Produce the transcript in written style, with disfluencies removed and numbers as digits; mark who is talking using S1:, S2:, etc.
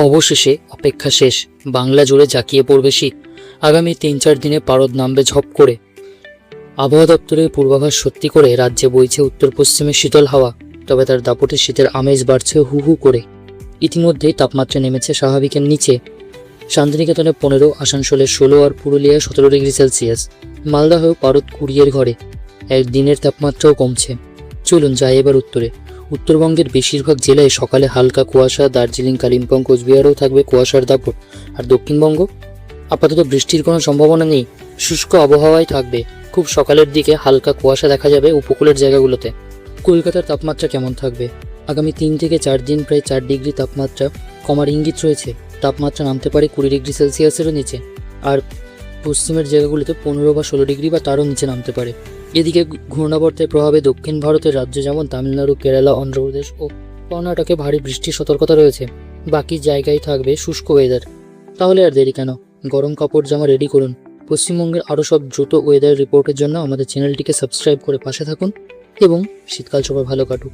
S1: অবশেষে অপেক্ষা শেষ। বাংলা জুড়ে জাঁকিয়ে পড়বে শীত। আগামী ৩-৪ দিনে পারদ নামবে ঝপ করে। আবহাওয়া দপ্তরের পূর্বাভাস সত্যি করে রাজ্যে বইছে উত্তর পশ্চিমে শীতল হাওয়া। তবে তার দাপটে শীতের আমেজ বাড়ছে হু হু করে। ইতিমধ্যেই তাপমাত্রা নেমেছে স্বাভাবিকের নিচে। শান্তিনিকেতনে 15, আসানসোলে 16 আর পুরুলিয়ায় 17 ডিগ্রি সেলসিয়াস। মালদা হয়েও পারদ 20-এর ঘরে। একদিনের তাপমাত্রাও কমছে। চলুন যাই এবার উত্তরে। উত্তরবঙ্গের বেশিরভাগ জেলায় সকালে হালকা কুয়াশা। দার্জিলিং, কালিম্পং, কোচবিহারেও থাকবে কুয়াশার দাপট। আর দক্ষিণবঙ্গ আপাতত বৃষ্টির কোনো সম্ভাবনা নেই। শুষ্ক আবহাওয়ায় থাকবে। খুব সকালের দিকে হালকা কুয়াশা দেখা যাবে উপকূলের জায়গাগুলোতে। কলকাতার তাপমাত্রা কেমন থাকবে? আগামী 3 থেকে 4 দিন প্রায় 4 ডিগ্রি তাপমাত্রা কমার ইঙ্গিত রয়েছে। তাপমাত্রা নামতে পারে 20 ডিগ্রি সেলসিয়াসেরও নিচে। আর পশ্চিমের জায়গাগুলোতে 15 বা 16 ডিগ্রি বা তারও নিচে নামতে পারে। এদিকে ঘূর্ণাবর্তের প্রভাবে দক্ষিণ ভারতের রাজ্য যেমন তামিলনাড়ু, কেরালা, অন্ধ্রপ্রদেশ ও কর্ণাটকে ভারী বৃষ্টির সতর্কতা রয়েছে। বাকি জায়গায় থাকবে শুষ্ক ওয়েদার। তাহলে আর দেরি কেন? গরম কাপড় জামা রেডি করুন। পশ্চিমবঙ্গের আরও সব দ্রুত ওয়েদার রিপোর্টের জন্য আমাদের চ্যানেলটিকে সাবস্ক্রাইব করে পাশে থাকুন এবং শীতকাল সবার ভালো কাটুক।